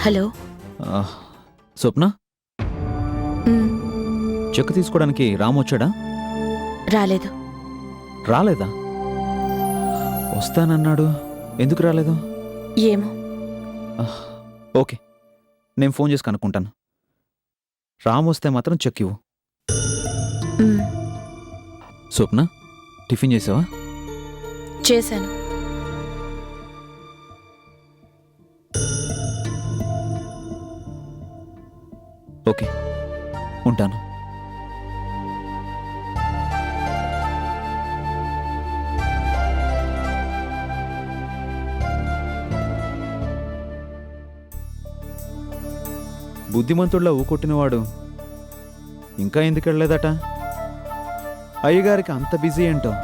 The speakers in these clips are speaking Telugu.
హలో. స్వప్న, మ్, చెక్ తీసుకోవడానికి రాము వచ్చాడా? రాలేదు. రాలేదా? వస్తానన్నాడు, ఎందుకు రాలేదు? ఏమో. ఓకే, నేను ఫోన్ చేసి కనుక్కుంటాను. రాము వస్తే మాత్రం చెక్ ఇవ్వు. మ్, స్వప్న, టిఫిన్ చేసావా? చేశాను. ఓకే, ఉంటాను. బుద్ధిమంతుడిలా ఊకొట్టినవాడు ఇంకా ఎందుకు వెళ్ళలేదట? అయ్యగారికి అంత బిజీ ఏంటో.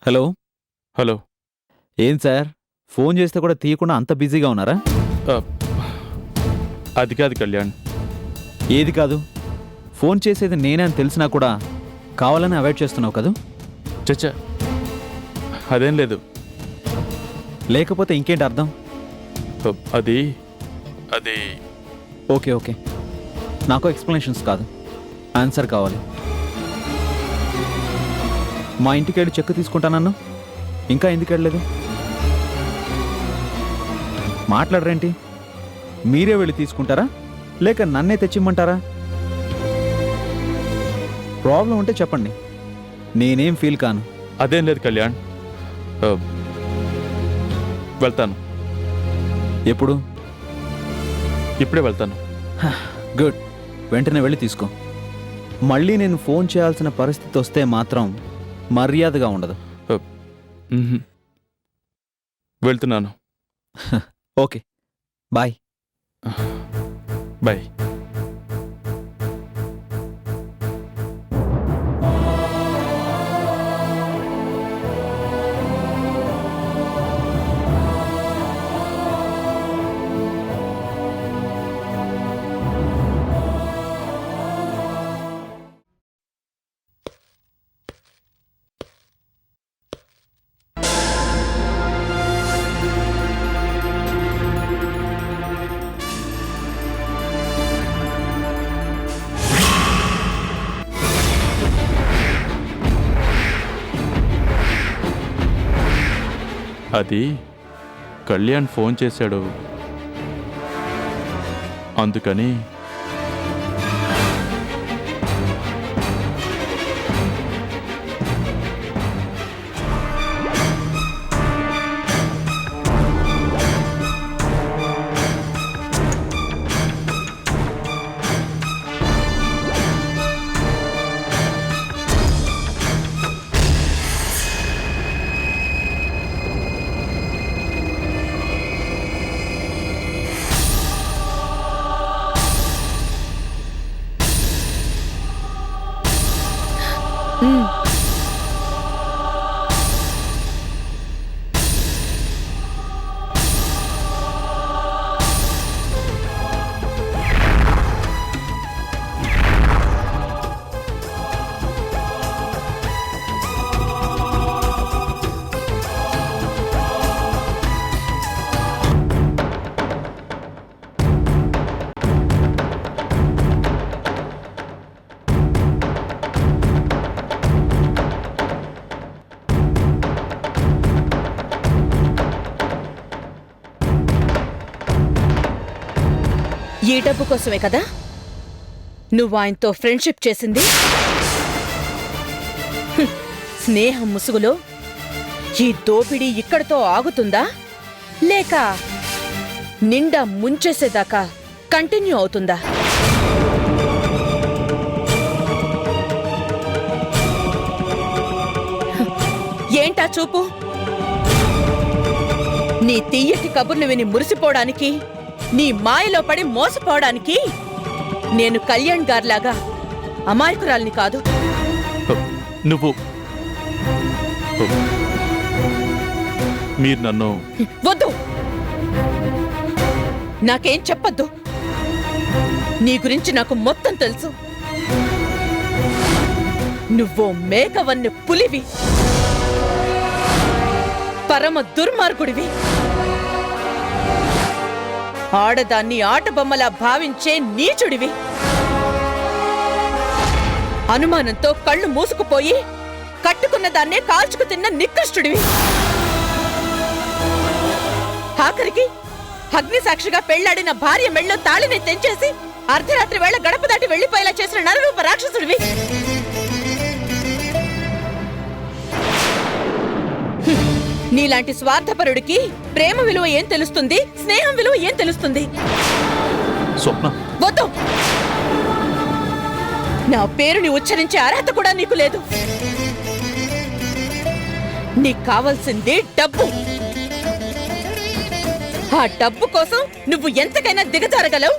హలో. హలో. ఏం సార్, ఫోన్ చేస్తే కూడా తీయకుండా అంత బిజీగా ఉన్నారా? అది కాదు కళ్యాణ్. ఏది కాదు? ఫోన్ చేసేది నేనే అని తెలిసినా కూడా కావాలని అవాయిడ్ చేస్తున్నావు కదూ? చచ్చా, అదేం లేదు. లేకపోతే ఇంకేంటి అర్థం? అది అది ఓకే ఓకే, నాకు ఎక్స్ప్లెనేషన్స్ కాదు, ఆన్సర్ కావాలి. మా ఇంటికి వెళ్ళి చెక్ తీసుకుంటానన్నా, ఇంకా ఎందుకు వెళ్ళలేదు? మాట్లాడరేంటి? మీరే వెళ్ళి తీసుకుంటారా లేక నన్నే తెచ్చిమ్మంటారా? ప్రాబ్లం ఉంటే చెప్పండి, నేనేం ఫీల్ కాను. అదేం లేదు కళ్యాణ్, వెళ్తాను. ఎప్పుడు? ఇప్పుడే వెళ్తాను. గుడ్, వెంటనే వెళ్ళి తీసుకో. మళ్ళీ నేను ఫోన్ చేయాల్సిన పరిస్థితి వస్తే మాత్రం మర్యాదగా ఉండదు. వెళ్తున్నాను. Okay, bye. బాయ్. అది కళ్యాణ్ ఫోన్ చేశాడు, అందుకని. ఈ డబ్బు కోసమే కదా నువ్వు ఆయనతో ఫ్రెండ్షిప్ చేసింది? స్నేహం ముసుగులో ఈ దోపిడీ ఇక్కడితో ఆగుతుందా, లేక నిండా ముంచేసేదాకా కంటిన్యూ అవుతుందా? ఏంటా చూపు? నీ తీయటి కబుర్లు విని మురిసిపోవడానికి, నీ మాయలో పడి మోసపోవడానికి నేను కళ్యాణ్ గారిలాగా అమాయకురాల్ని కాదు. నువ్వు మీరు నన్ను వద్దు, నాకేం చెప్పొద్దు. నీ గురించి నాకు మొత్తం తెలుసు. నువ్వో మేకవన్నె పులివి, పరమ దుర్మార్గుడివి, ఆడదాన్ని ఆటబొమ్మలా భావించే నీచుడివి, అనుమానంతో కళ్ళు మూసుకుపోయి కట్టుకున్న దాన్నే కాల్చుకు తిన్న నికృష్టుడివి. ఆఖరికి అగ్నిసాక్షిగా పెళ్లాడిన భార్య మెళ్ళో తాళిని తెంచేసి అర్ధరాత్రి వేళ గడప దాటి వెళ్లిపోయేలా చేసిన నరరూప రాక్షసుడివి. నీలాంటి స్వార్థపరుడికి ప్రేమ విలువ ఏం తెలుస్తుంది, స్నేహం విలువ ఏం తెలుస్తుంది? స్వప్న, వద్దు. నా పేరుని ఉచ్చరించే అర్హత కూడా నీకు లేదు. నీకు కావాల్సింది డబ్బు. ఆ డబ్బు కోసం నువ్వు ఎంతకైనా దిగజారగలవు,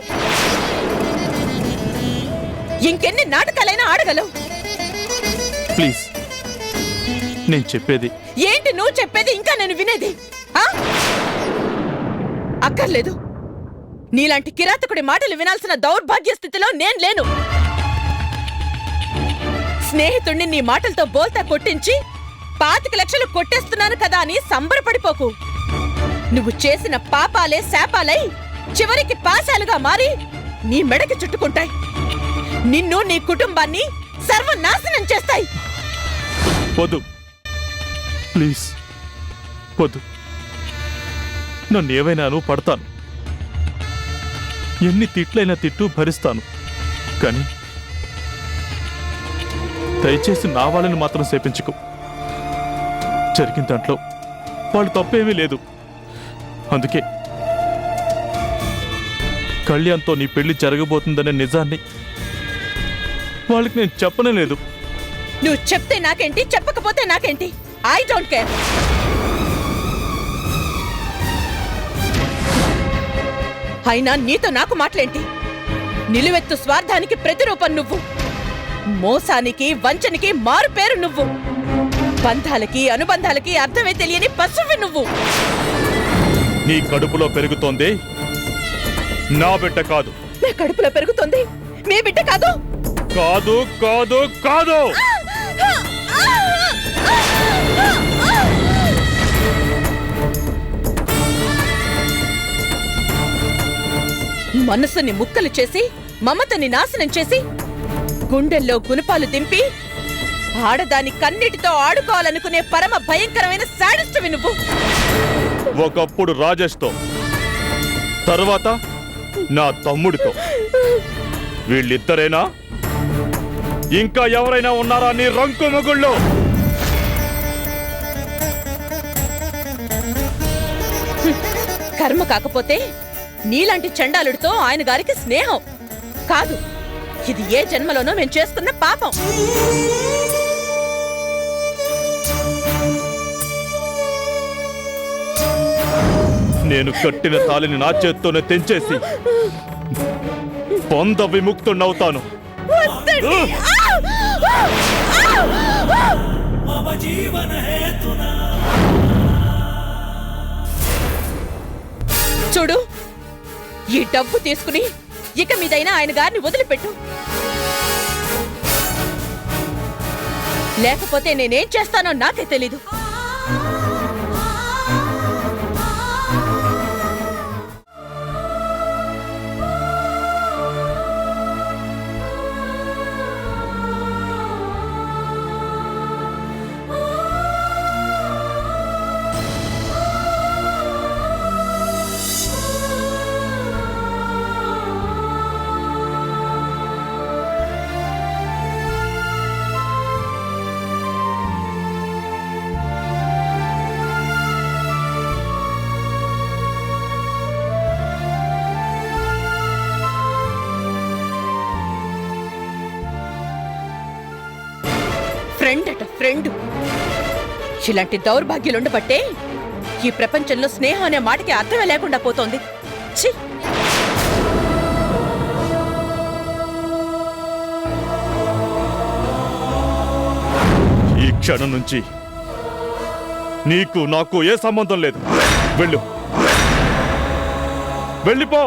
ఇంకెన్ని నాటకాలైనా ఆడగలవు. ప్లీజ్, నేను చెప్పేది ఏంటి నువ్వు చెప్పేది, ఇంకా నేను వినేది? అక్కర్లేదు. నీలాంటి కిరాతకుడి మాటలు వినాల్సిన దౌర్భాగ్య స్థితిలో నేను లేను. స్నేహితుణ్ణి నీ మాటలతో బోల్తా కొట్టించి 25 లక్షలు కొట్టేస్తున్నాను కదా అని సంబరపడిపోకు. నువ్వు చేసిన పాపాలే శాపాలై చివరికి పాశాలుగా మారి నీ మెడకి చుట్టుకుంటాయి. నిన్ను, నీ కుటుంబాన్ని సర్వనాశనం చేస్తాయి. వద్దు, ప్లీజ్ వద్దు. నన్ను ఏవైనాను పడతాను, ఎన్ని తిట్లైనా తిట్టు భరిస్తాను. కానీ దయచేసి నా వాళ్ళని మాత్రం శపించుకో. జరిగిన దాంట్లో వాళ్ళు తప్పేమీ లేదు. అందుకే కళ్యాణ్తో నీ పెళ్లి జరగబోతుందనే నిజాన్ని వాళ్ళకి నేను చెప్పనే లేదు. నువ్వు చెప్తే నాకేంటి, చెప్పకపోతే నాకేంటి? I don't care. అయినా నీతో నాకు మాటలేంటి? నిలువెత్తు స్వార్థానికి ప్రతిరూపం నువ్వు. మోసానికి, వంచనికి మారు పేరు నువ్వు. బంధాలకి, అనుబంధాలకి అర్థమే తెలియని పశువు నువ్వు. నీ కడుపులో పెరుగుతోంది నా బిడ్డ కాదు. నా కడుపులో పెరుగుతోంది మీ బిడ్డ కాదు. కాదు కాదు కాదు. మనసుని ముక్కలు చేసి, మమతని నాశనం చేసి, గుండెల్లో గుణపాలు దింపి ఆడదాని కన్నిటితో ఆడుకోవాలనుకునే పరమ భయంకరమైన శాడిస్టువి నువ్వు. ఒకప్పుడు రాజేష్తో, తర్వాత నా తమ్ముడితో. వీళ్ళిద్దరేనా? ఇంకా ఎవరైనా ఉన్నారా నీ రంకు మొగుళ్ళు? కర్మ కాకపోతే నీలాంటి చండాలుడితో ఆయన గారికి స్నేహం కాదు. ఇది ఏ జన్మలోనో మేము చేసుకున్న పాపం. నేను కట్టిన తాలిని నా చేత్తోనే తెంచేసి పొంద విముక్తున్నవుతాను. చూడు, ఈ డబ్బు తీసుకుని ఇక మీదైనా ఆయన గారిని వదిలిపెట్టు. లేకపోతే నేనేం చేస్తానో నాకే తెలీదు. ఫ్రెండ్ అట ఫ్రెండ్. ఇలాంటి దౌర్భాగ్యులుండబట్టే ఈ ప్రపంచంలో స్నేహం అనే మాటకి అర్థమే లేకుండా పోతోంది. ఛీ! ఈ క్షణం నుంచి నీకు నాకు ఏ సంబంధం లేదు. వెళ్ళు, వెళ్ళిపో.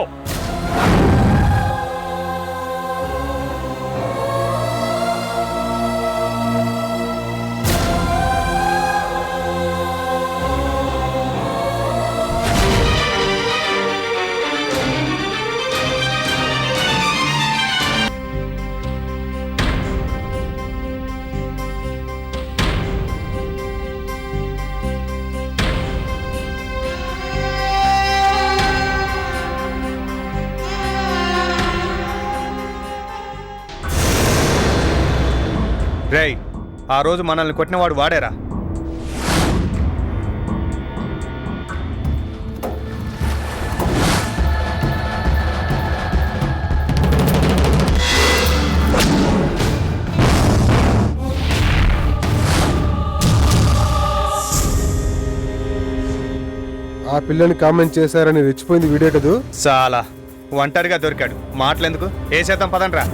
రేయ్, ఆ రోజు మనల్ని కొట్టినవాడు వాడేరా? ఆ పిల్లని కామెంట్ చేశారని రెచ్చిపోయింది వీడే కదూ. చాలా ఒంటరిగా దొరికాడు. మాటలెందుకు, ఏ శాతం పదండ్రా.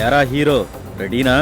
ఏరా హీరో, రెడీనా?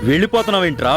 వెళ్ళిపోతున్నావేంట్రా?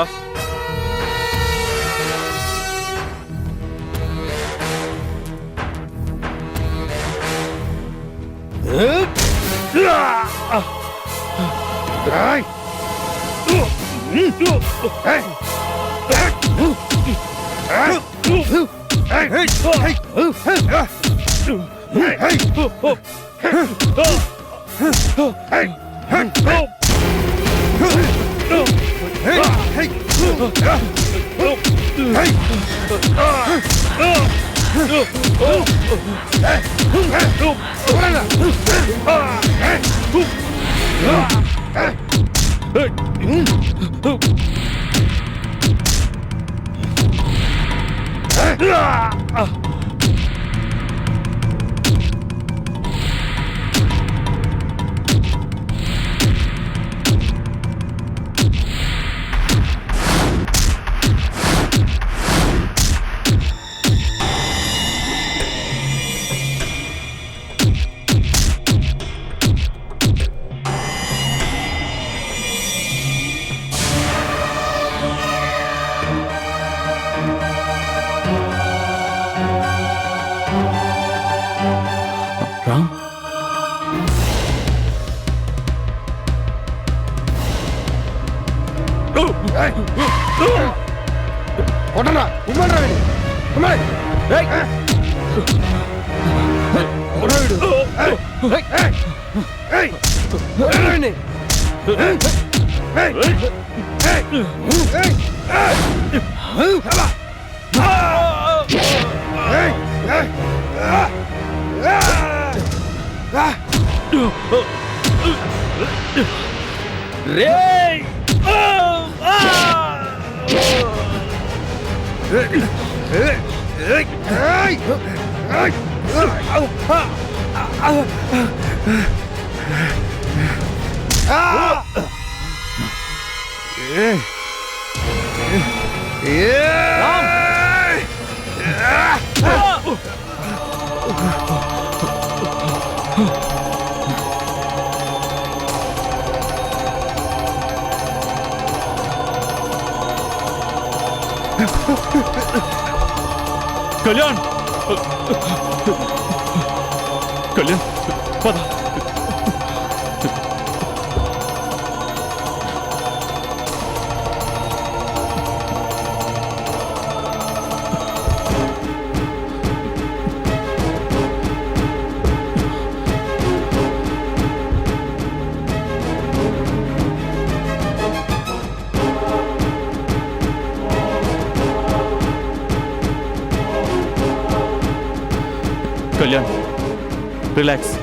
రామ్, కొట్టరా, ఉమ్మరా వీడిని. ఉమ్మరా. ఏయ్. కొట్టరా వీడు. ఏయ్. ఏయ్. కొట్టరా వీడిని. ఏయ్. ఏయ్. ఏయ్. ఏయ్. అలా. ఏయ్. ఏయ్. రేయ్! కళ్యాణ్ కళ్యాణ్ పద. కళ్యాణ్ రిలాక్స్.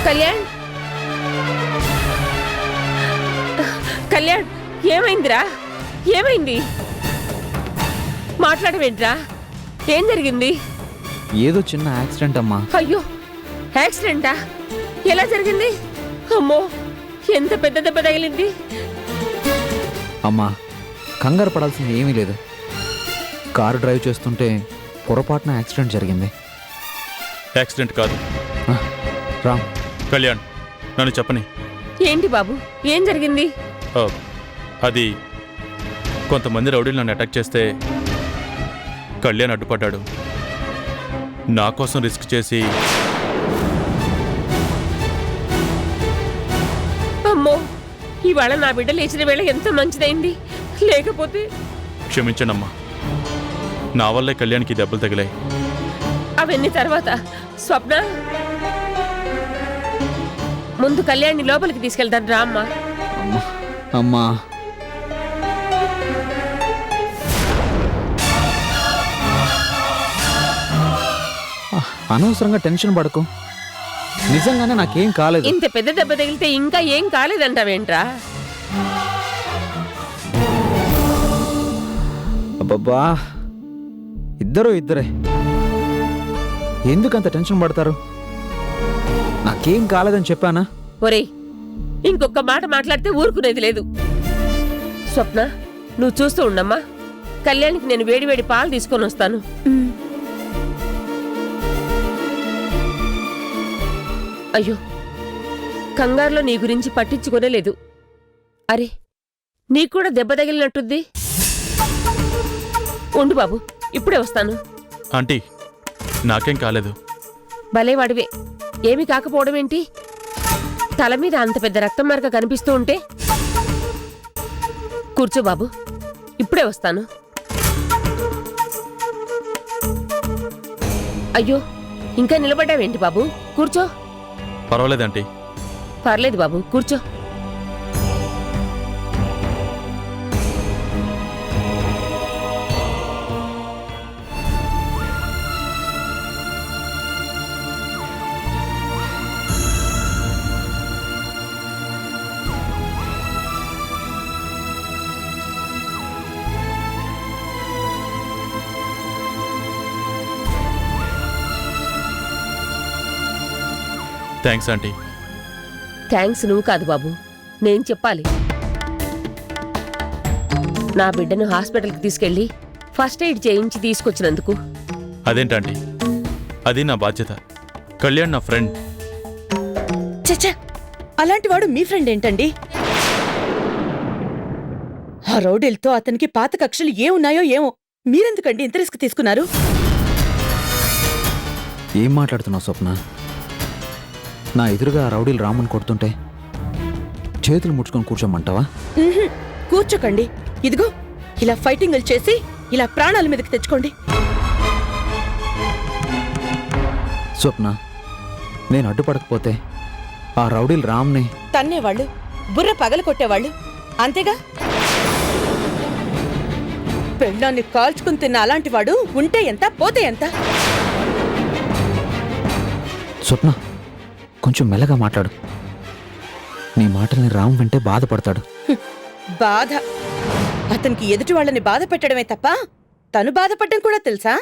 కళ్యాణ్ కళ్యాణ్ ఏమైందిరా? ఏమైంది? మాట్లాడవేంట్రా? ఏం జరిగింది? ఏదో చిన్న యాక్సిడెంట్ అమ్మా. అయ్యో, యాక్సిడెంటా? ఎలా జరిగింది? అమ్మో, ఎంత పెద్ద దెబ్బ తగిలింది. అమ్మా కంగారు పడాల్సింది ఏమీ లేదు. కారు డ్రైవ్ చేస్తుంటే పొరపాటున యాక్సిడెంట్ జరిగింది. యాక్సిడెంట్ కాదు. ఆ, రామ్ కళ్యాణ్ నన్ను చెప్పని. ఏంటి బాబు, ఏం జరిగింది? అది కొంతమంది రౌడీలు నన్ను అటాక్ చేస్తే కళ్యాణ్ అడ్డుపడ్డాడు. నా కోసం రిస్క్ చేసి. అమ్మో, ఇవాళ నా బిడ్డ లేచిన వేళ ఎంత మంచిదైంది. లేకపోతే. క్షమించనమ్మా, నా వల్లే కళ్యాణ్కి దెబ్బలు తగిలాయి. అవన్నీ తర్వాత. స్వప్న, ముందు కళ్యాణ్ని లోపలికి తీసుకెళ్తాను రా అమ్మా. అమ్మా అమ్మా అనవసరంగా టెన్షన్ పడకు. నిజంగానే నాకేం కాలేదు. ఇంత పెద్ద దెబ్బ తగిలితే ఇంకా ఏం కాలేదంటావేంట్రా? అబ్బబ్బా, ఇద్దరే ఎందుకంత టెన్షన్ పడతారు? నాకేం కాలేదని చెప్పానా? ఒరేయ్, ఇంకొక మాట మాట్లాడితే ఊరుకునేది లేదు. స్వప్న, నువ్వు చూస్తూ ఉండమ్మా. కళ్యాణ్కి నేను వేడివేడి పాలు తీసుకొని వస్తాను. అయ్యో, కంగారులో నీ గురించి పట్టించుకోనే లేదు. అరే, నీకు కూడా దెబ్బ తగిలినట్టుంది. ఉండు బాబు, ఇప్పుడే వస్తాను. ఆంటీ, నాకేం కాలేదు. భలేవాడివే, ఏమీ కాకపోవడం ఏంటి? తల మీద అంత పెద్ద రక్తం మరక కనిపిస్తూ ఉంటే. కూర్చో బాబు, ఇప్పుడే వస్తాను. అయ్యో, ఇంకా నిలబడ్డావేంటి బాబు? కూర్చో. పర్వాలేదంటీ. పర్లేదు బాబు, కూర్చో. Thanks aunty. థ్యాంక్స్ నువ్వు కాదు బాబు, నేను చెప్పాలి. నా బిడ్డను హాస్పిటల్కి తీసుకెళ్ళి ఫస్ట్ ఎయిడ్ చేయించి తీసుకొచ్చినందుకు. అదేంటంటీ, అది నా బాధ్యత. కళ్యాణ్ నా ఫ్రెండ్. చచ్చా, అలాంటి వాడు మీ ఫ్రెండ్ ఏంటండి? ఆ రౌడీలతో అతనికి పాత కక్షలు ఏమున్నాయో ఏమో. మీరెందుకండి ఇంత రిస్క్ తీసుకున్నారు? ఏం మాట్లాడుతున్నావు స్వప్న? నా ఎదురుగా రౌడీలు రామన్ కొడుతుంటే చేతులు ముడుచుకొని కూర్చోమంటావా? కూర్చోకండి. ఇదిగో ఇలా ఫైటింగులు చేసి ఇలా ప్రాణాల మీదకి తెచ్చుకోండి. స్వప్న, నేను అడ్డుపడకపోతే ఆ రౌడీలు రామ్ని తన్నేవాళ్ళు, బుర్ర పగల కొట్టేవాళ్ళు అంతేగా. పెళ్ళాన్ని కాల్చుకుని తిన్న అలాంటి వాడు ఉంటే ఎంత పోతే ఎంత? స్వప్న కొంచెం మెల్లగా మాట్లాడు. నీ మాటల్ని రామ్ వింటే బాధపడతాడు. బాధ అతనికి ఎదుటి వాళ్ళని బాధ పెట్టడమే తప్ప తను బాధపడ్డం కూడా తెలుసా?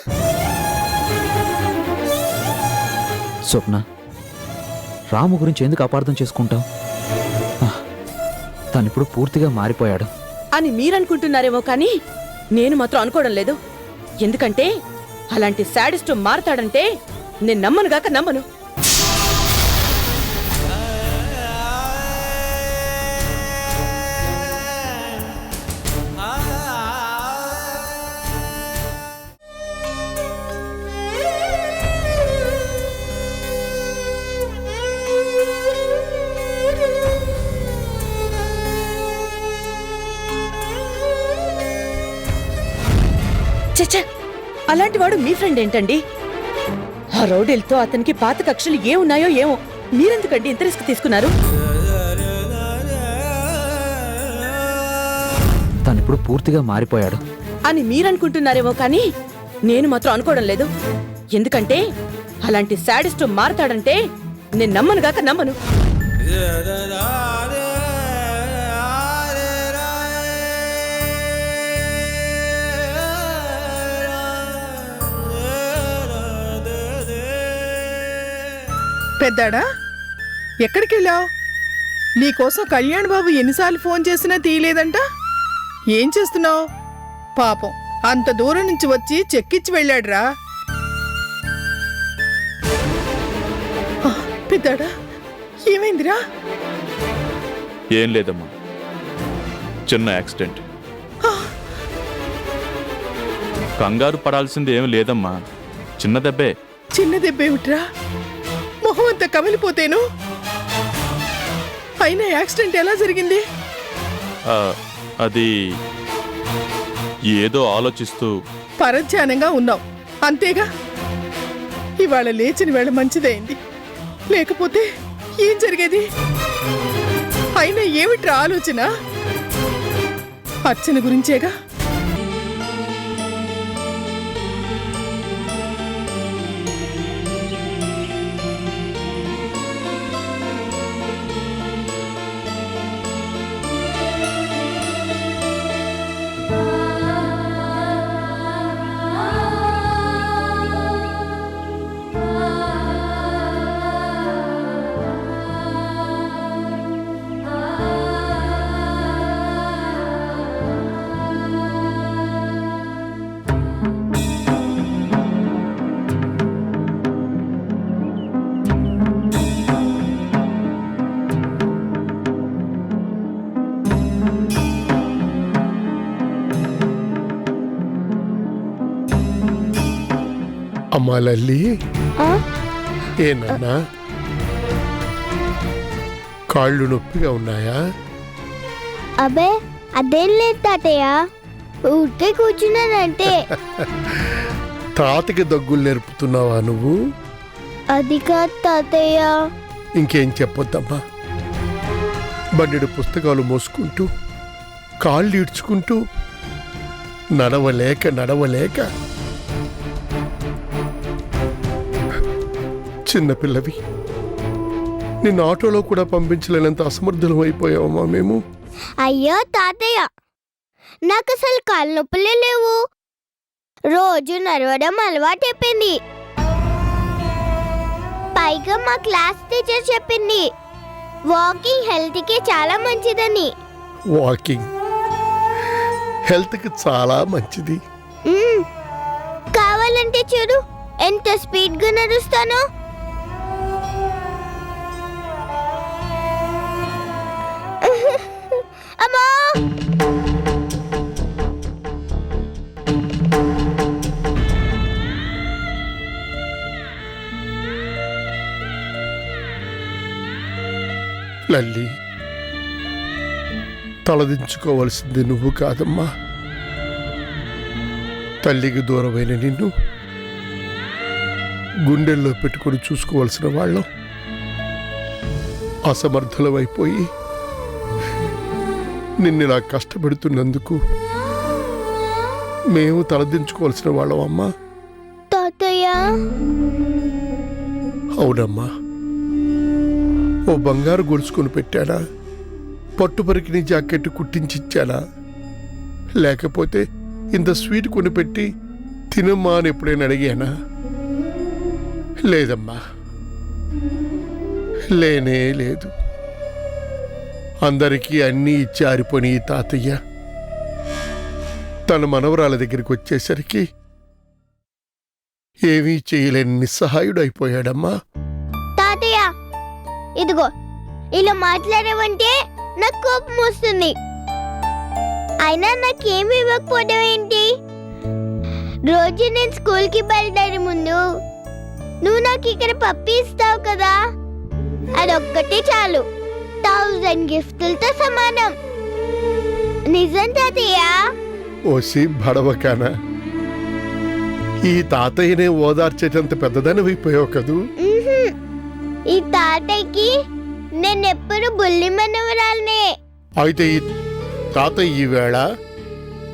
స్వప్న, రాము గురించి ఎందుకు అపార్థం చేసుకుంటావు? తనిప్పుడు పూర్తిగా మారిపోయాడు అని మీరనుకుంటున్నారేమో కానీ నేను మాత్రం అనుకోవడం లేదు. ఎందుకంటే అలాంటి శాడిస్ట్ మారతాడంటే నేను నమ్మనుగాక నమ్మను. చచ్చా, అలాంటి వాడు మీ ఫ్రెండ్ ఏంటండి? ఆ రౌడీలతో అతనికి పాత కక్షలు ఏమున్నాయో ఏమో. మీరెందుకండి ఇంత రిస్క్ తీసుకున్నారు? తనిప్పుడు పూర్తిగా మారిపోయాడు అని మీరనుకుంటున్నారేమో కానీ నేను మాత్రం అనుకోవడం లేదు. ఎందుకంటే అలాంటి శాడిస్ట్ మారతాడంటే నేను నమ్మనుగాక నమ్మను. పెద్దాడా, ఎక్కడికి వెళ్ళావు? నీకోసం కళ్యాణ్ బాబు ఎన్నిసార్లు ఫోన్ చేసినా తీయలేదంట. ఏం చేస్తున్నావు? పాపం అంత దూరం నుంచి వచ్చి చెక్కిచ్చి వెళ్ళాడురా. పెద్దాడా, ఏమైందిరా? ఏం లేదమ్మా, చిన్న యాక్సిడెంట్. కంగారు పడాల్సింది ఏం లేదమ్మా, చిన్న దెబ్బే. చిన్న దెబ్బేమిట్రా? మొహం అంతా కమిలిపోతేను. అయినా యాక్సిడెంట్ ఎలా జరిగింది? అది ఏదో ఆలోచిస్తూ పరధ్యానంగా ఉన్నావు అంతేగా. ఇవాళ లేచిన వేళ మంచిదైంది, లేకపోతే ఏం జరిగేది? అయినా ఏమిట్రా ఆలోచన? అర్చన గురించేగా. అమ్మా లల్లి, ఏనన్నా కాళ్ళు నొప్పిగా ఉన్నాయా? అబే అదేం లేదు తాతయ్య, ఊరికే కూర్చున్నానంటే. తాతకి దగ్గులు నేర్పుతున్నావా నువ్వు? అది కాదు తాతయ్య. ఇంకేం చెప్పొద్దమ్మా. బండెడు పుస్తకాలు మోసుకుంటూ కాళ్ళు ఈడ్చుకుంటూ నడవలేక చిన్నపిల్లవి, నిన్ను ఆటోలో కూడా పంపించలేనంత అసమర్థులం అయిపోయావమ్మా మేము. అయ్యో తాతయ్య, నాకు అసలు కాళ్ళు నొప్పులే లేవు. రోజు నడవడం అలవాటైపోయింది. పైగా మా క్లాస్ టీచర్ చెప్పింది వాకింగ్ హెల్త్కి చాలా మంచిదని. వాకింగ్ హెల్త్కి చాలా మంచిది. కావాలంటే చూడు ఎంత స్పీడ్గా నడుస్తానో. అమ్మా, లల్లి, తలదించుకోవలసింది నువ్వు కాదమ్మా. తల్లికి దూరమైన నిన్ను గుండెల్లో పెట్టుకుని చూసుకోవాల్సిన వాళ్ళం అసమర్థులమైపోయి నిన్నిలా కష్టపెడుతున్నందుకు మేము తలదించుకోవాల్సిన వాళ్ళం అమ్మా. తాతయ్య అవునమ్మా. ఓ బంగారు గొలుసుకొని పెట్టానా? పట్టుపరికిని జాకెట్ కుట్టించిచ్చానా? లేకపోతే ఇంత స్వీట్ కొనిపెట్టి తినమ్మా అని ఎప్పుడైనా అడిగానా? లేదమ్మా, లేనే లేదు. అందరికీ అన్నీ ఇచ్చి ఆరిపోని ఈ తాతయ్య తన మనవరాల దగ్గరికి వచ్చేసరికి ఏమీ చేయలేని నిస్సహాయుడు అయిపోయాడమ్మా. తాతయ్య ఇదిగో, ఇలా మాట్లాడేవంటే నాకు కోపం వస్తుంది. అయినా నాకేమి ఇవ్వకపోవడం ఏంటి? రోజు నేను స్కూల్కి బయలుదేరే ముందు నువ్వు నాకు ఇక్కడ పప్పి ఇస్తావు కదా, అదొక్కటే చాలు. 1000 గిఫ్టులతో సమానం. నిజం తాతయ్య. ఓసి బడవకానా, ఈ తాతయ్యనే ఓదార్చేటంత పెద్దదానివైపోయావు కదూ. ఈ తాతయ్యకి నేనెప్పుడు బుల్లి మనవరాలనే. అయితే ఈ తాతయ్య ఈవేళ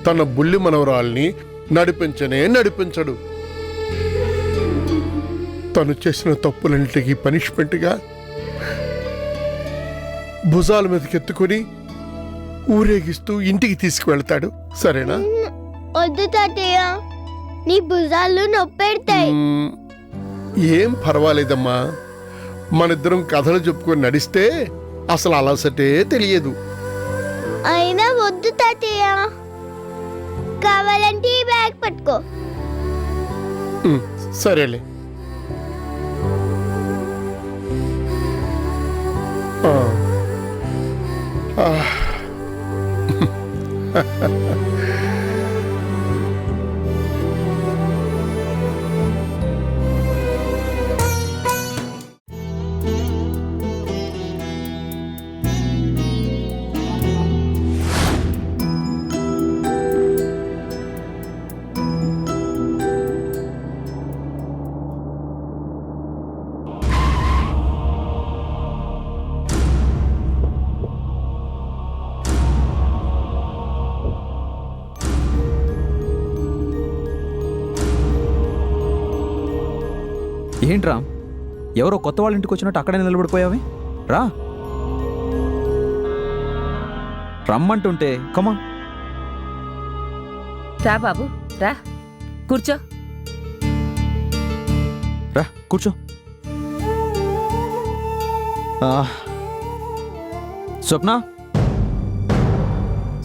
తన బుల్లి మనవరాల్ని నడిపించడు. తను చేసిన తప్పులన్నిటికీ పనిష్మెంట్గా భుజాల మీదకెత్తుకుని ఊరేగిస్తూ ఇంటికి తీసుకువెళ్తాడు. సరేనా? వద్దు తాతయ్య, నీ భుజాలు నొప్పెడతాయి. ఏం పర్వాలేదమ్మా, మనిద్దరం కథలు చెప్పుకొని నడిస్తే అసలు అలసటే తెలియదు. అయినా వద్దు తాతయ్య, కావాలంటే ఈ బ్యాగ్ పట్టుకో. సరేలే. ఏంట్రా, ఎవరో కొత్త వాళ్ళ ఇంటికి వచ్చినట్టు అక్కడే నిలబడిపోయావి? రా, రమ్మంటుంటే కమాన్. రా బాబు, రా కూర్చో. రా కూర్చో. స్వప్న,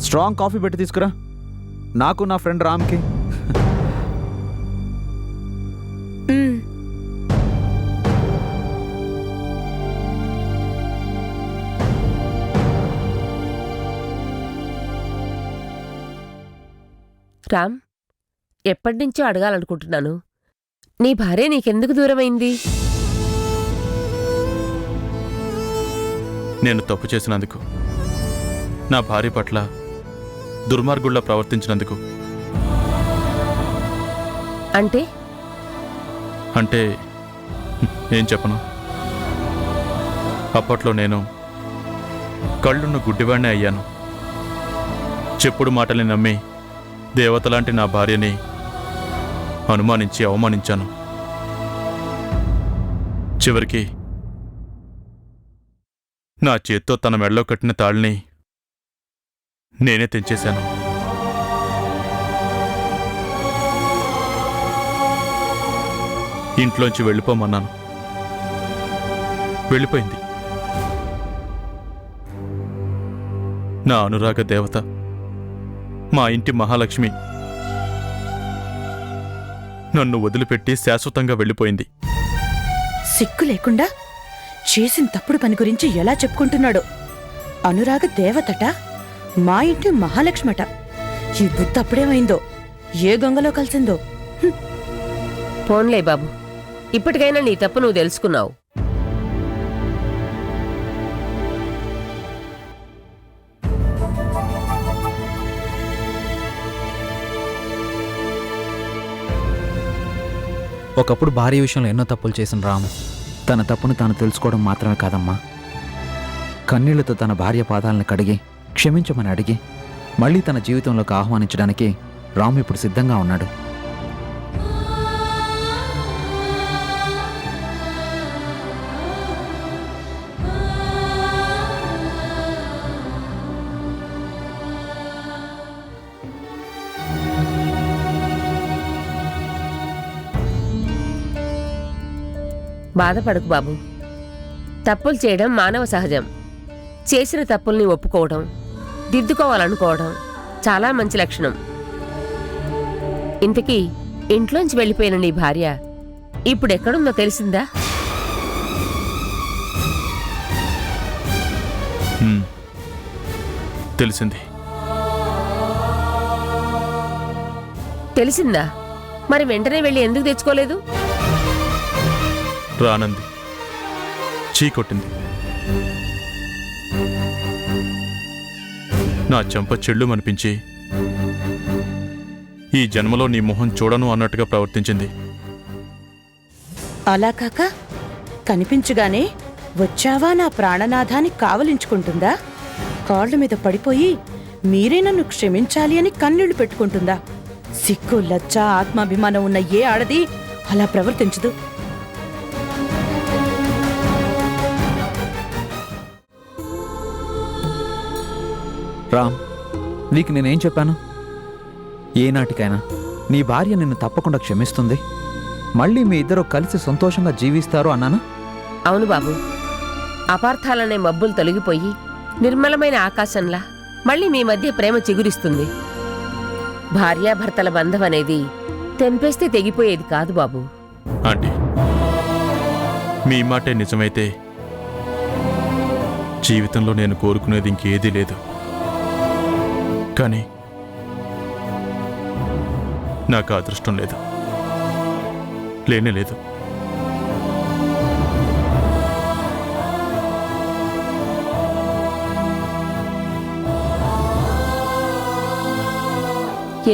స్ట్రాంగ్ కాఫీ పెట్టి తీసుకురా, నాకు నా ఫ్రెండ్ రామ్కి. రామ్, ఎప్పటినుంచో అడగాలనుకుంటున్నాను, నీ భార్య నీకెందుకు దూరమైంది? నేను తప్పు చేసినందుకు, నా భార్య పట్ల దుర్మార్గుల్లా ప్రవర్తించినందుకు. అంటే అంటే ఏం చెప్పను. అప్పట్లో నేను కళ్ళున్న గుడ్డివాణ్ణే అయ్యాను. చెప్పుడు మాటల్ని నమ్మి దేవతలాంటి నా భార్యని అనుమానించి అవమానించాను. చివరికి నా చేత్తో తన మెడలో కట్టిన తాళ్ళని నేనే తెంచేశాను. ఇంట్లోంచి వెళ్ళిపోమన్నాను, వెళ్ళిపోయింది. నా అనురాగ దేవత, మా ఇంటి మహాలక్ష్మి నన్ను వదిలిపెట్టి శాశ్వతంగా వెళ్ళిపోయింది. సిగ్గు లేకుండా చేసిన తప్పుడు పని గురించి ఎలా చెప్పుకుంటున్నాడు. అనురాగ దేవతట, మా ఇంటి మహాలక్ష్మట. ఈ బుద్ధి అప్పుడేమైందో, ఏ గంగలో కలిసిందో. పోన్లే బాబు, ఇప్పటికైనా నీ తప్పు నువ్వు తెలుసుకున్నావు. ఒకప్పుడు భార్య విషయంలో ఎన్నో తప్పులు చేసిన రాము తన తప్పును తాను తెలుసుకోవడం మాత్రమే కాదమ్మా, కన్నీళ్లతో తన భార్య పాదాలను కడిగి క్షమించమని అడిగి మళ్ళీ తన జీవితంలోకి ఆహ్వానించడానికి రామ్ ఇప్పుడు సిద్ధంగా ఉన్నాడు. బాధపడకు బాబు. తప్పులు చేయడం మానవ సహజం. చేసిన తప్పుల్ని ఒప్పుకోవడం, దిద్దుకోవాలనుకోవడం చాలా మంచి లక్షణం. ఇంతకీ ఇంట్లోంచి వెళ్ళిపోయిన నీ భార్య ఇప్పుడెక్కడుందో తెలిసిందా? తెలిసింది. తెలిసిందా? మరి వెంటనే వెళ్ళి ఎందుకు తెచ్చుకోలేదు? రానంది. చీకొట్టింది. నా చెంప చెళ్ళుమనిపించి ఈ జన్మలో నీ మొహం చూడను అన్నట్టుగా ప్రవర్తించింది. అలా కాక కనిపించగానే వచ్చావా నా ప్రాణనాథాన్ని కావలించుకుంటుందా? కాళ్ళ మీద పడిపోయి మీరే నన్ను క్షమించాలి అని కన్నీళ్లు పెట్టుకుంటుందా? సిగ్గు, లజ్జ, ఆత్మాభిమానం ఉన్న ఏ ఆడది అలా ప్రవర్తించదు. రామ్, నీకు నేనేం చెప్పాను? ఏనాటికైనా నీ భార్య నిన్ను తప్పకుండా క్షమిస్తుంది, మళ్ళీ మీ ఇద్దరు కలిసి సంతోషంగా జీవిస్తారు అన్నానా? అవును బాబు. అపార్థాలనే మబ్బులు తొలగిపోయి నిర్మలమైన ఆకాశంలా మళ్ళీ మీ మధ్య ప్రేమ చిగురిస్తుంది. భార్యాభర్తల బంధం అనేది తెంపేస్తే తెగిపోయేది కాదు బాబు. ఆంటీ, మీ మాటే నిజమైతే జీవితంలో నేను కోరుకునేది ఇంకేదీ లేదు. కానీ నాకు అదృష్టం లేదు, లేనే లేదు.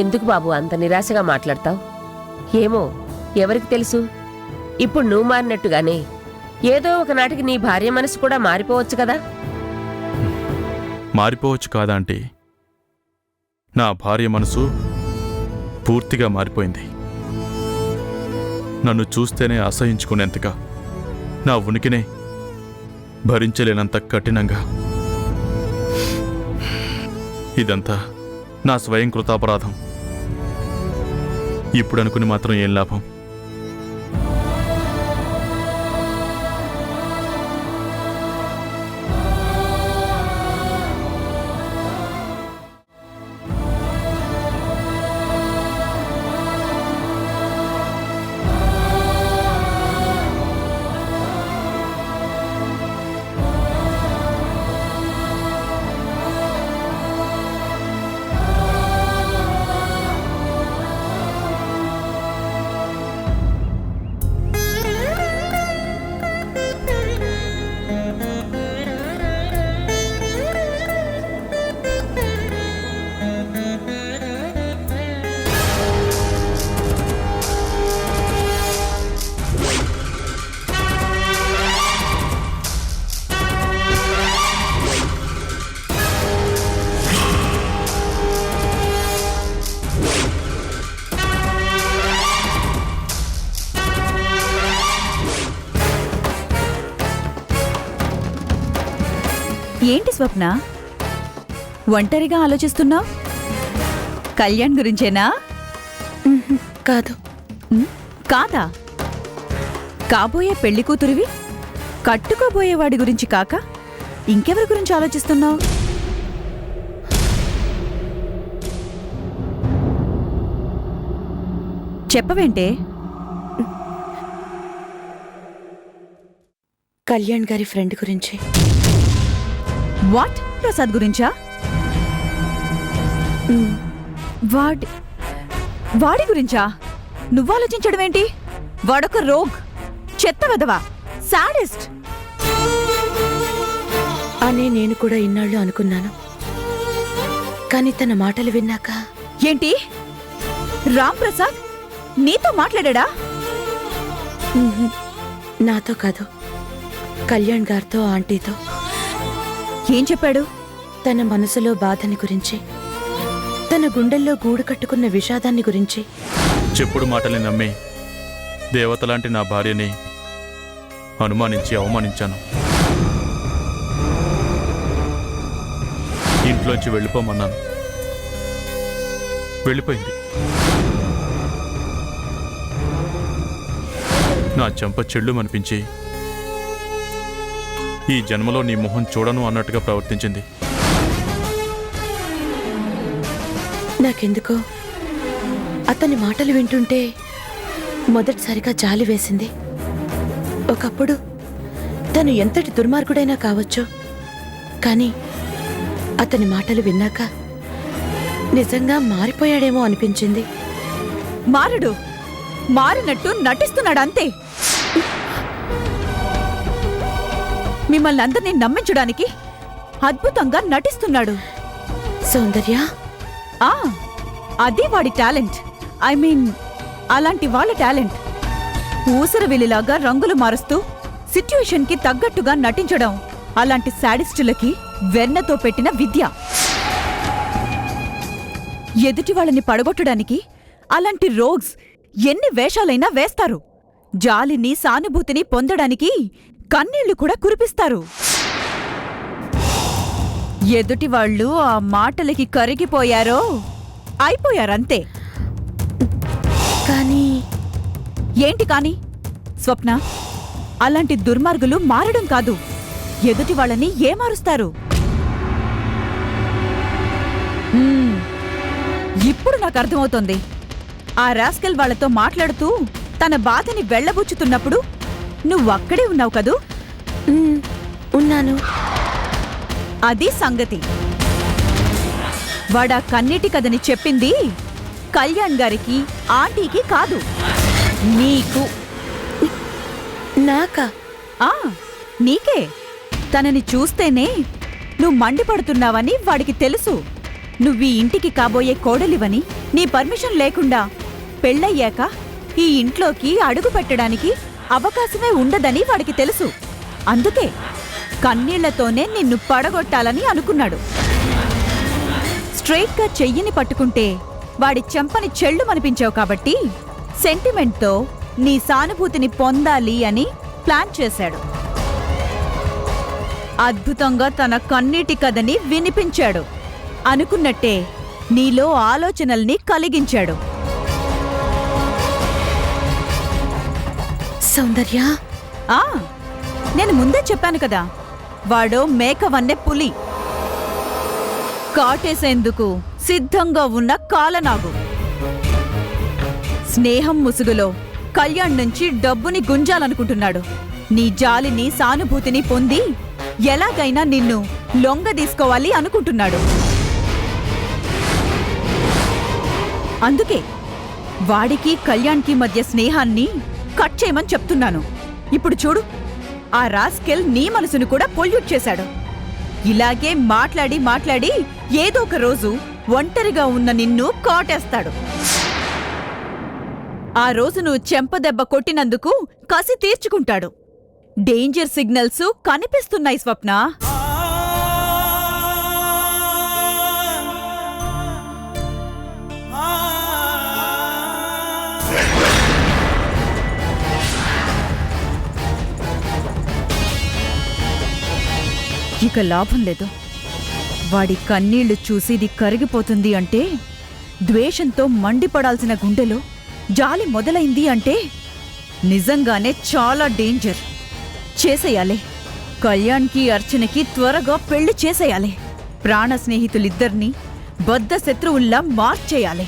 ఎందుకు బాబు అంత నిరాశగా మాట్లాడతావు? ఏమో, ఎవరికి తెలుసు? ఇప్పుడు నువ్వు మారినట్టుగానే ఏదో ఒకనాటికి నీ భార్య మనసు కూడా మారిపోవచ్చు కదా. మారిపోవచ్చు కాదా ఆంటీ? నా భార్య మనసు పూర్తిగా మారిపోయింది. నన్ను చూస్తేనే అసహించుకునేంతగా, నా ఉనికినే భరించలేనంత కఠినంగా. ఇదంతా నా స్వయం కృతాపరాధం. ఇప్పుడు అనుకుని మాత్రం ఏం లాభం? ఏంటి స్వప్న, ఒంటరిగా ఆలోచిస్తున్నావు? కళ్యాణ్ గురించేనా? కాదు. కాదా? కాబోయే పెళ్లి కూతురివి కట్టుకోబోయేవాడి గురించి కాక ఇంకెవరి గురించి ఆలోచిస్తున్నావు? చెప్పవేంటే? కళ్యాణ్ గారి ఫ్రెండ్ గురించి. వాట్? ప్రసాద్ గురించా? వాడి గురించా నువ్వు ఆలోచించడం ఏంటి? వాడొక రోగ్, చెత్త వెదవా, సాడిస్ట్ అనే నేను కూడా ఇన్నాళ్ళు అనుకున్నాను. కానీ తన మాటలు విన్నాక. ఏంటి? రామ్ ప్రసాద్ నీతో మాట్లాడా? నాతో కాదు, కళ్యాణ్ గారితో, ఆంటీతో. ఏం చెప్పాడు? తన మనసులో బాధని గురించి. తన గుండెల్లో గూడు కట్టుకున్న విషాదాన్ని గురించి. చెప్పుడు మాటల్ని నమ్మి దేవతలాంటి నా భార్యని అనుమానించి అవమానించాను. ఇంట్లోంచి వెళ్ళిపోమన్నాను. వెళ్ళిపోయింది. నా చెంప చెళ్ళుమనిపించి ఈ జన్మలో నీ మొహం చూడను అన్నట్టుగా ప్రవర్తించింది. నాకెందుకో అతని మాటలు వింటుంటే మొదటిసారిగా జాలి వేసింది. ఒకప్పుడు తను ఎంతటి దుర్మార్గుడైనా కావచ్చు, కానీ అతని మాటలు విన్నాక నిజంగా మారిపోయాడేమో అనిపించింది. మారడు, మారినట్టు నటిస్తున్నాడు అంతే. మిమ్మల్ని అందరినీ నమ్మించడానికి అద్భుతంగా నటిస్తున్నాడు. సౌందర్య, అది వాడి టాలెంట్. ఐ మీన్ అలాంటి వాళ్ళ టాలెంట్. ఊసరవెల్లిలాగా రంగులు మారుస్తూ సిట్యుయేషన్ కి తగ్గట్టుగా నటించడం అలాంటి శాడిస్టులకి వెన్నతో పెట్టిన విద్య. ఎదుటి వాళ్ళని పడగొట్టడానికి అలాంటి రోగ్స్ ఎన్ని వేషాలైనా వేస్తారు. జాలిని సానుభూతిని పొందడానికి కన్నీళ్లు కూడా కురిపిస్తారు. ఎదుటి వాళ్ళు ఆ మాటలకి కరిగిపోయారో అయిపోయారంతే. కానీ ఏంటి కాని? స్వప్న, అలాంటి దుర్మార్గులు మారడం కాదు, ఎదుటి వాళ్ళని ఏమారుస్తారు. ఇప్పుడు నాకు అర్థమవుతోంది. ఆ రాస్కెల్ వాళ్లతో మాట్లాడుతూ తన బాధని వెళ్లబుచ్చుతున్నప్పుడు నువ్వక్కడే ఉన్నావు కదూ? ఉన్నాను. అది సంగతి. వాడా కన్నీటి కథని చెప్పింది కళ్యాణ్ గారికి, ఆంటీకి కాదు, నీకు. నాకా? నీకే. తనని చూస్తేనే నువ్వు మండిపడుతున్నావని వాడికి తెలుసు. నువ్వీ ఇంటికి కాబోయే కోడలివని నీ పర్మిషన్ లేకుండా పెళ్ళయ్యాక ఈ ఇంట్లోకి అడుగు పెట్టడానికి అవకాశమే ఉండదని వాడికి తెలుసు. అందుకే కన్నీళ్లతోనే నిన్ను పడగొట్టాలని అనుకున్నాడు. స్ట్రెయిట్గా చెయ్యిని పట్టుకుంటే వాడి చెంపని చెళ్ళుమనిపించావు కాబట్టి సెంటిమెంట్తో నీ సానుభూతిని పొందాలి అని ప్లాన్ చేశాడు. అద్భుతంగా తన కన్నీటి కథని వినిపించాడు. అనుకున్నట్టే నీలో ఆలోచనల్ని కలిగించాడు. సౌందర్య, నేను ముందే చెప్పాను కదా, వాడో మేకవన్నె పులి, కాటేసేందుకు సిద్ధంగా ఉన్న కాలనాగు. స్నేహం ముసుగులో కళ్యాణ్ నుంచి డబ్బుని గుంజాలనుకుంటున్నాడు. నీ జాలిని సానుభూతిని పొంది ఎలాగైనా నిన్ను లొంగదీసుకోవాలి అనుకుంటున్నాడు. అందుకే వాడికి కళ్యాణ్కి మధ్య స్నేహాన్ని కట్ చేయమని చెప్తున్నాను. ఇప్పుడు చూడు, ఆ రాస్కెల్ నీ మనసును కూడా పొల్యూట్ చేశాడు. ఇలాగే మాట్లాడి మాట్లాడి ఏదో ఒక రోజు ఒంటరిగా ఉన్న నిన్ను కాటేస్తాడు. ఆ రోజు నువ్వు చెంపదెబ్బ కొట్టినందుకు కసి తీర్చుకుంటాడు. డేంజర్ సిగ్నల్స్ కనిపిస్తున్నాయి స్వప్న. ఇక లాభం లేదు. వాడి కన్నీళ్లు చూసి ఇది కరిగిపోతుంది అంటే, ద్వేషంతో మండిపడాల్సిన గుండెలో జాలి మొదలైంది అంటే నిజంగానే చాలా డేంజర్. చేసేయాలి. కళ్యాణ్కి అర్చనకి త్వరగా పెళ్లి చేసేయాలి. ప్రాణ స్నేహితులిద్దరినీ బద్ధ శత్రువుల్లా మార్చేయాలి.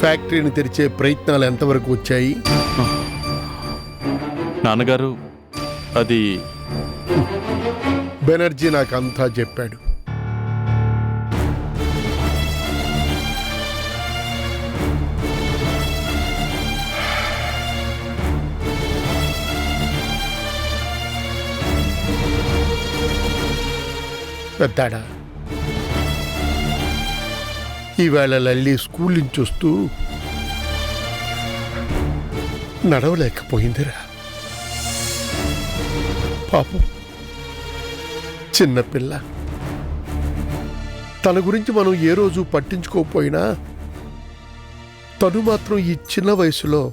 ఫ్యాక్టరీని తెరిచే ప్రయత్నాలు ఎంతవరకు వచ్చాయి? నాన్నగారు అది బెనర్జీ నాకు అంతా చెప్పాడు. పెద్దాడా, ఈవేళ లల్లి స్కూల్ నుంచి వస్తూ నడవలేకపోయిందిరా. పాపం చిన్నపిల్ల. తన గురించి మనం ఏ రోజు పట్టించుకోకపోయినా తను మాత్రం ఈ చిన్న వయసులో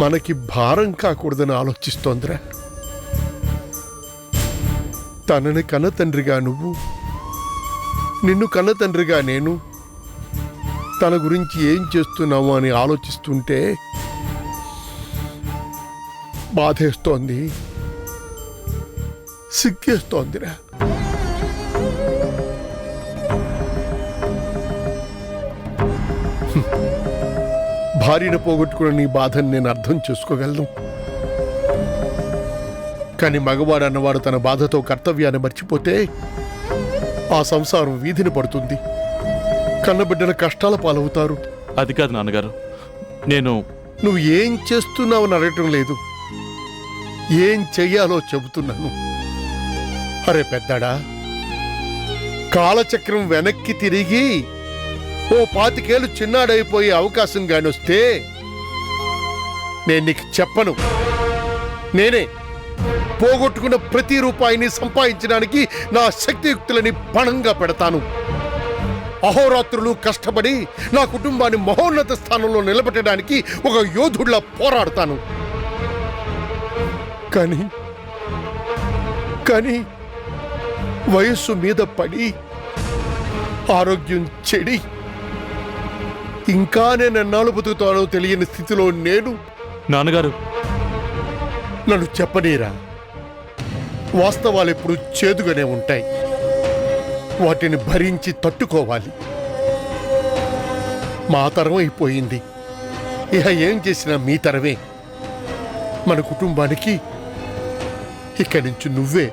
మనకి భారం కాకూడదని ఆలోచిస్తోందిరా. తనని కన్న తండ్రిగా నువ్వు, నిన్ను కన్న తండ్రిగా నేను తన గురించి ఏం చేస్తున్నావు అని ఆలోచిస్తుంటే బాధేస్తోంది, సిగ్గేస్తోందిరా. భార్యను పోగొట్టుకున్న నీ బాధని నేను అర్థం చేసుకోగలను. కానీ మగవాడు అన్నవాడు తన బాధతో కర్తవ్యాన్ని మర్చిపోతే ఆ సంసారం వీధిని పడుతుంది, కన్నబిడ్డల కష్టాల పాలవుతారు. అది కాదు నాన్నగారు, నేను నువ్వు ఏం చేస్తున్నావని అడగటం లేదు, ఏం చెయ్యాలో చెబుతున్నాను. అరే పెద్దాడా, కాలచక్రం వెనక్కి తిరిగి ఓ 25 ఏళ్ళు చిన్నాడైపోయే అవకాశం గానొస్తే నేను నీకు చెప్పను. నేనే పోగొట్టుకున్న ప్రతి రూపాయిని సంపాదించడానికి నా శక్తియుక్తులని పణంగా పెడతాను. అహోరాత్రులు కష్టపడి నా కుటుంబాన్ని మహోన్నత స్థానంలో నిలబెట్టడానికి ఒక యోధుడిలా పోరాడతాను. కానీ వయస్సు మీద పడి ఆరోగ్యం చెడి ఇంకా నేను ఎన్నాళ్ళు బతుకుతానో తెలియని స్థితిలో నేను. నాన్నగారు నన్ను చెప్పనీరా. వాస్తవాలు ఎప్పుడు చేదుగానే ఉంటాయి, వాటిని భరించి తట్టుకోవాలి. మా తరం అయిపోయింది, ఇక ఏం చేసినా మీ తరమే. మన కుటుంబానికి ఇక్కడి నుంచి నువ్వే.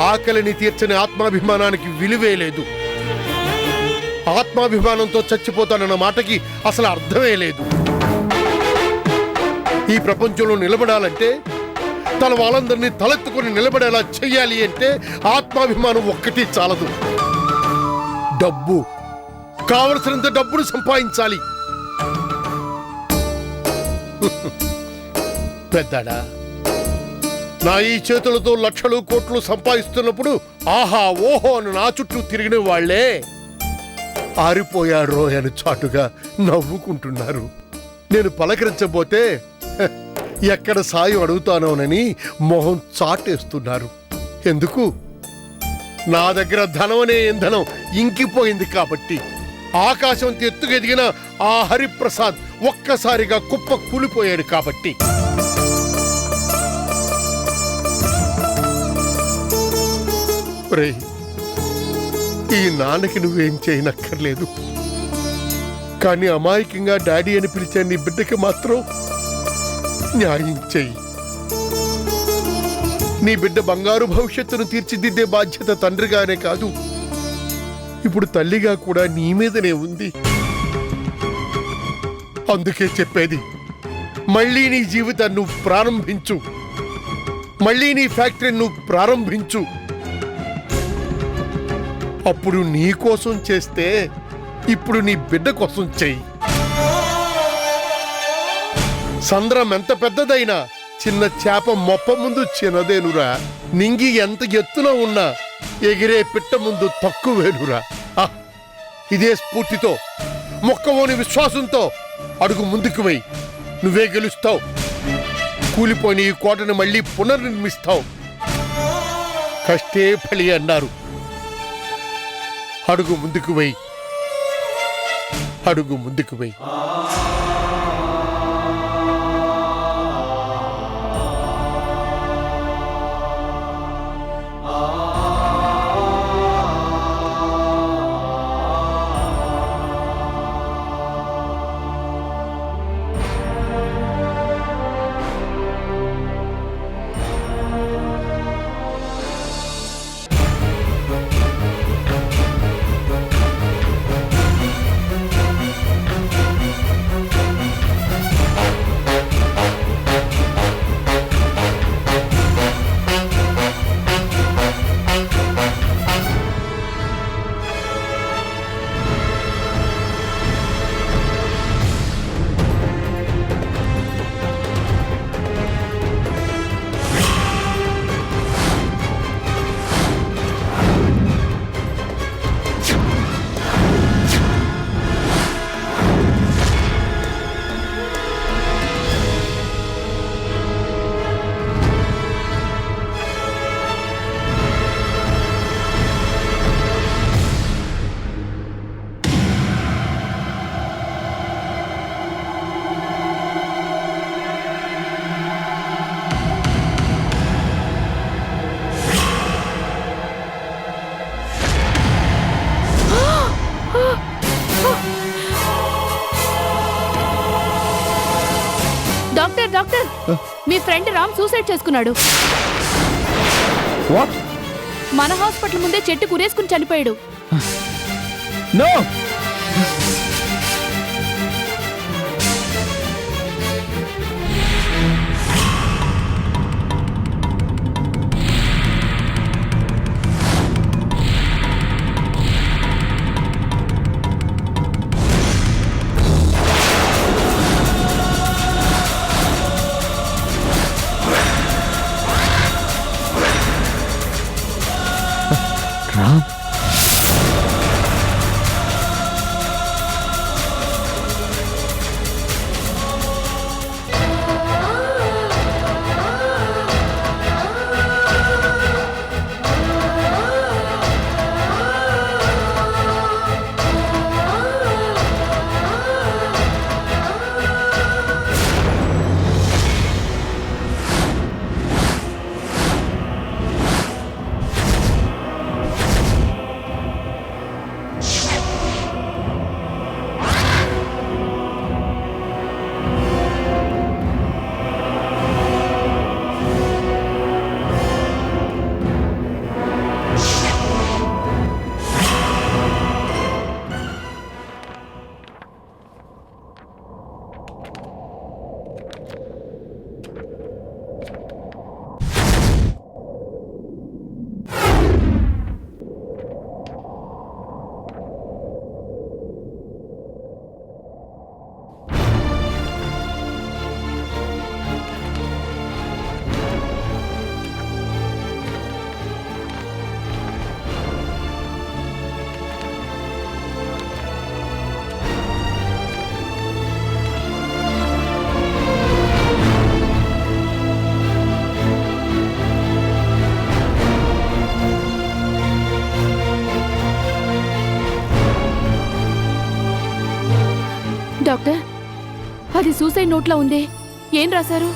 ఆకలిని తీర్చని ఆత్మాభిమానానికి విలువే లేదు. ఆత్మాభిమానంతో చచ్చిపోతానన్న మాటకి అసలు అర్థమే లేదు. ఈ ప్రపంచంలో నిలబడాలంటే తన వాళ్ళందరినీ తలెత్తుకుని నిలబడేలా చెయ్యాలి అంటే ఆత్మాభిమానం ఒక్కటి చాలదు. డబ్బు, కావలసినంత డబ్బును సంపాదించాలి. పెద్దాడా, నా ఈ చేతులతో లక్షలు కోట్లు సంపాదిస్తున్నప్పుడు ఆహా ఓహో అని నా చుట్టూ తిరిగిన వాళ్లే ఆరిపోయారో అని చాటుగా నవ్వుకుంటున్నారు. నేను పలకరించబోతే ఎక్కడ సాయం అడుగుతానోనని మొహం చాటేస్తున్నారు. ఎందుకు? నా దగ్గర ధనం అనే ఇంధనం ఇంకిపోయింది కాబట్టి. ఆకాశం ఎత్తుకెదిగిన ఆ హరిప్రసాద్ ఒక్కసారిగా కుప్ప కూలిపోయాడు కాబట్టి. ఈ నాన్నకి నువ్వేం చేయనక్కర్లేదు, కానీ అమాయకంగా డాడీ అని పిలిచే నీ బిడ్డకి మాత్రం న్యాయం చెయ్యి. నీ బిడ్డ బంగారు భవిష్యత్తును తీర్చిదిద్దే బాధ్యత తండ్రిగానే కాదు, ఇప్పుడు తల్లిగా కూడా నీ మీదనే ఉంది. అందుకే చెప్పేది, మళ్ళీ నీ జీవితాన్ని నువ్వు ప్రారంభించు, మళ్ళీ నీ ఫ్యాక్టరీని నువ్వు ప్రారంభించు. అప్పుడు నీ కోసం చేస్తే ఇప్పుడు నీ బిడ్డ కోసం చెయ్యి. సంద్రం ఎంత పెద్దదైనా చిన్న చేప మొప్ప ముందు చిన్నదేనురా. నింగి ఎంత ఎత్తున ఉన్నా ఎగిరే పిట్ట ముందు తక్కువేనురా. ఇదే స్ఫూర్తితో, మొక్కవోని విశ్వాసంతో అడుగు ముందుకు వెయ్యి. నువ్వే గెలుస్తావు. కూలిపోయిన ఈ కోటను మళ్ళీ పునర్నిర్మిస్తావు. కష్టే ఫలి అన్నారు. అడుగు ముందుకు వెయ్యి, అడుగు ముందుకు వెయ్యి. మీ ఫ్రెండ్ రామ్ సూసైడ్ చేసుకున్నాడు. వాట్? మన హాస్పిటల్ ముందే చెట్టు కురేసుకుని చనిపోయాడు. నో! రామ్, డాక్టర్, అది సూసైడ్ నోట్లో ఉంది. ఏం రాశారు?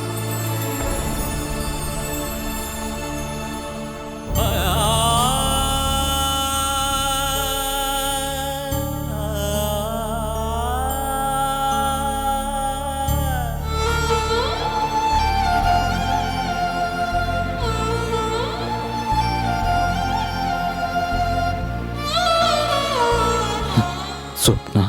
స్వప్న,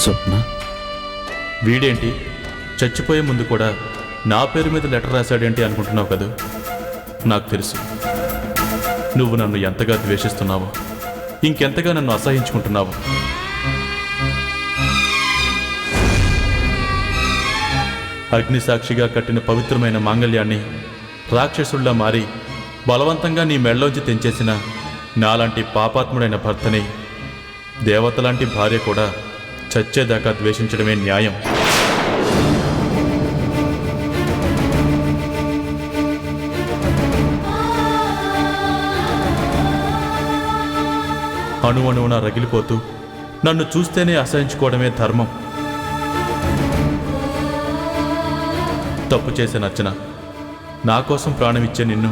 స్వప్న, వీడేంటి చచ్చిపోయే ముందు కూడా నా పేరు మీద లెటర్ రాశాడేంటి అనుకుంటున్నావు కదా? నాకు తెలుసు నువ్వు నన్ను ఎంతగా ద్వేషిస్తున్నావో, ఇంకెంతగా నన్ను అసహించుకుంటున్నావు. అగ్నిసాక్షిగా కట్టిన పవిత్రమైన మాంగళ్యాన్ని రాక్షసుల్లా మారి బలవంతంగా నీ మెడలోంచి తెంచేసిన నాలాంటి పాపాత్ముడైన భర్తని దేవతలాంటి భార్య కూడా చచ్చేదాకా ద్వేషించడమే న్యాయం. అణువణువున రగిలిపోతూ నన్ను చూస్తేనే అసహించుకోవడమే ధర్మం. తప్పు చేసే నచ్చన నా కోసం ప్రాణమిచ్చే నిన్ను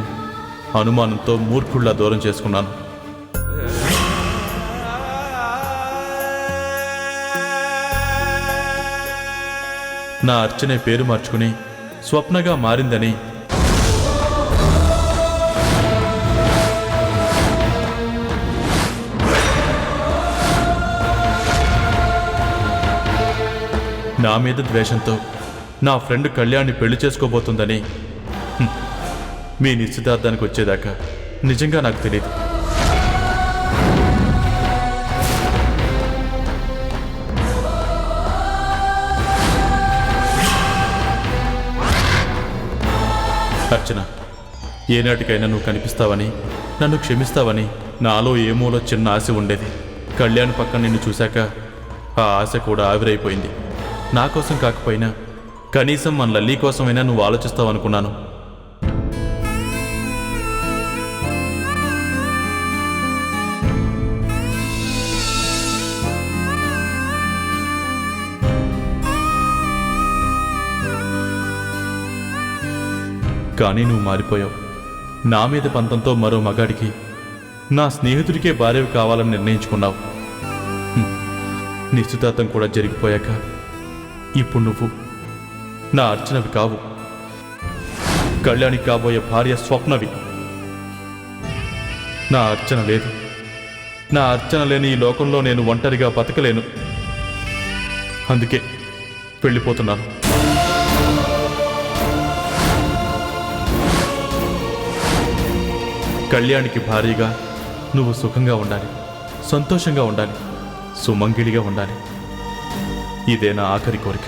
అనుమానంతో మూర్ఖుళ్లా దూరం చేసుకున్నాను. నా అర్చనే పేరు మార్చుకుని స్వప్నగా మారిందని నా మీద ద్వేషంతో నా ఫ్రెండ్ కళ్యాణ్ని పెళ్లి చేసుకోబోతుందని మీ నిశ్చితార్థానికి వచ్చేదాకా నిజంగా నాకు తెలియదు. అర్చన, ఏనాటికైనా నువ్వు కనిపిస్తావని, నన్ను క్షమిస్తావని నాలో ఏమోలో చిన్న ఆశ ఉండేది. కళ్యాణ్ పక్కన నిన్ను చూశాక ఆ ఆశ కూడా ఆవిరైపోయింది. నా కోసం కాకపోయినా కనీసం మన లల్లీ కోసమైనా నువ్వు ఆలోచిస్తావనుకున్నాను. కానీ నువ్వు మారిపోయావు. నా మీద పంతంతో మరో మగాడికి, నా స్నేహితుడికే భార్యవి కావాలని నిర్ణయించుకున్నావు. నిశ్చితార్థం కూడా జరిగిపోయాక ఇప్పుడు నువ్వు నా అర్చనవి కావు, కళ్యాణికి కాబోయే భార్య స్వప్నవి. నా అర్చన లేదు. నా అర్చన లేని ఈ లోకంలో నేను ఒంటరిగా బతకలేను. అందుకే వెళ్ళిపోతున్నాను. కళ్యాణికి భార్యగా నువ్వు సుఖంగా ఉండాలి, సంతోషంగా ఉండాలి, సుమంగిలిగా ఉండాలి. ఇదే నా ఆఖరి కోరిక.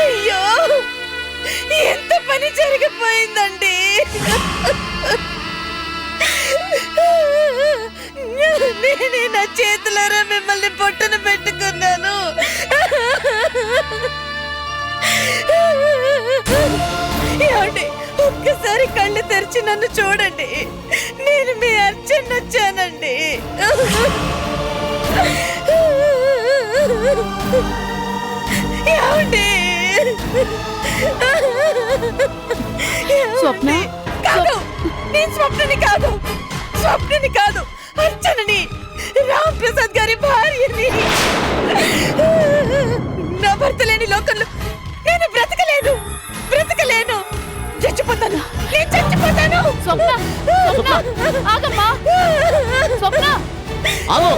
అయ్యో, ఎంత పని జరిగిపోయిందండి. నేనే నా చేతులారా మిమ్మల్ని పొట్టన పెట్టుకున్నాను. ఏమండి, ఒక్కసారి కళ్ళు తెరిచి నన్ను చూడండి. నేను మీ అర్చన వచ్చానండి. ఏమండి, స్వప్న కాదు, నేను స్వప్నని కాదు, స్వప్నని కాదు, అర్చనని, రామ్ ప్రసాద్ గారి భార్యని. నా భర్త లేని లోకంలో నేను బ్రతకలేను, బ్రతకలేను. చచ్చిపోతాను, నేను చచ్చిపోతాను. స్వప్న స్వప్న ఆగమ్మా. స్వప్న ఆగు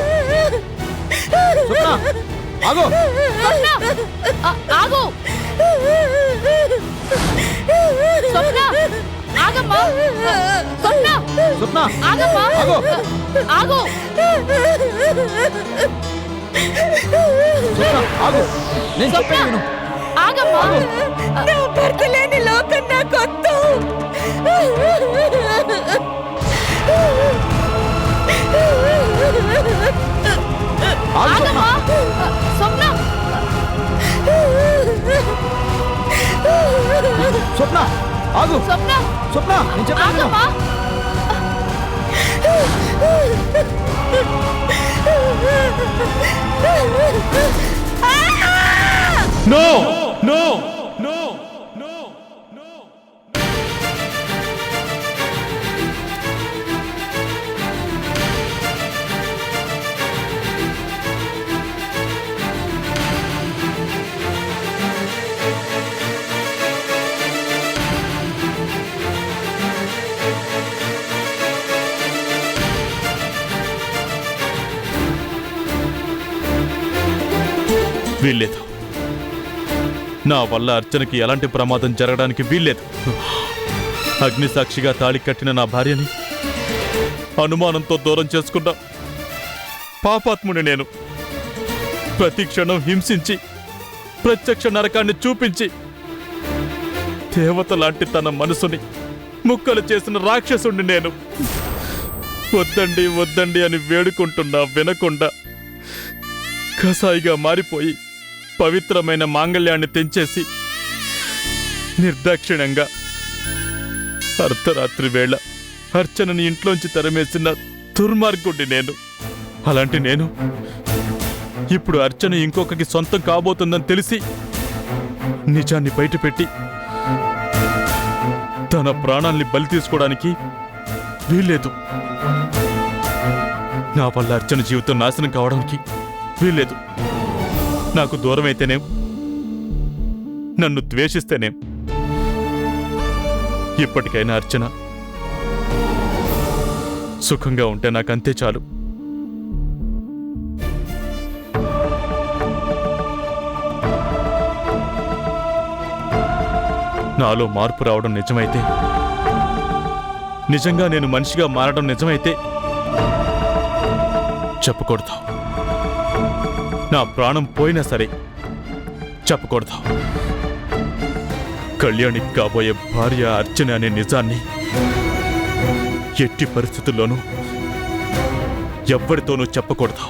స్వప్న, ఆగు. స్వప్న ఆగు. స్వప్న ఆగమ్మా. స్వప్న స్వప్న ఆగమ్మా. ఆగు. ఆగు. స్వప్న ఆగు, నేను చెప్పేది విను. ఆగమ్మా. నా భర్త లేని లోకం నాకొద్దు. ఆగమ్మా. స్వప్న స్వప్న ఆగు. స్వప్న స్వప్న నేను చెప్పేది విను. ఆగమ్మా. No no no no no. వీల్లేదు. నా వల్ల అర్చనకి ఎలాంటి ప్రమాదం జరగడానికి వీల్లేదు. అగ్నిసాక్షిగా తాళి కట్టిన నా భార్యని అనుమానంతో దూరం చేసుకున్న పాపాత్ముని నేను. ప్రతి క్షణం హింసించి ప్రత్యక్ష నరకాన్ని చూపించి దేవత లాంటి తన మనసుని ముక్కలు చేసిన రాక్షసుణ్ణి నేను. వద్దండి వద్దండి అని వేడుకుంటున్నా వినకుండా కసాయిగా మారిపోయి పవిత్రమైన మాంగళ్యాన్ని తెంచేసి నిర్దాక్షిణ్యంగా అర్ధరాత్రి వేళ అర్చనని ఇంట్లోంచి తరిమేసిన దుర్మార్గుడి నేను. అలాంటి నేను ఇప్పుడు అర్చన ఇంకొకరికి సొంతం కాబోతుందని తెలిసి నిజాన్ని బయటపెట్టి తన ప్రాణాల్ని బలి తీసుకోవడానికి వీల్లేదు. నా వల్ల అర్చన జీవితం నాశనం కావడానికి వీల్లేదు. నాకు దూరమైతేనేం, నన్ను ద్వేషిస్తేనేం, ఇప్పటికైనా అర్చన సుఖంగా ఉంటే నాకంతే చాలు. నాలో మార్పు రావడం నిజమైతే, నిజంగా నేను మనిషిగా మారడం నిజమైతే చెప్పకూడదు. నా ప్రాణం పోయినా సరే చెప్పకూడదు. కళ్యాణికి కాబోయే భార్య అర్చన అనే నిజాన్ని ఎట్టి పరిస్థితుల్లోనూ ఎవ్వరితోనూ చెప్పకూడదు.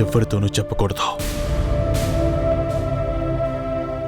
ఎవరితోనూ చెప్పకూడదు.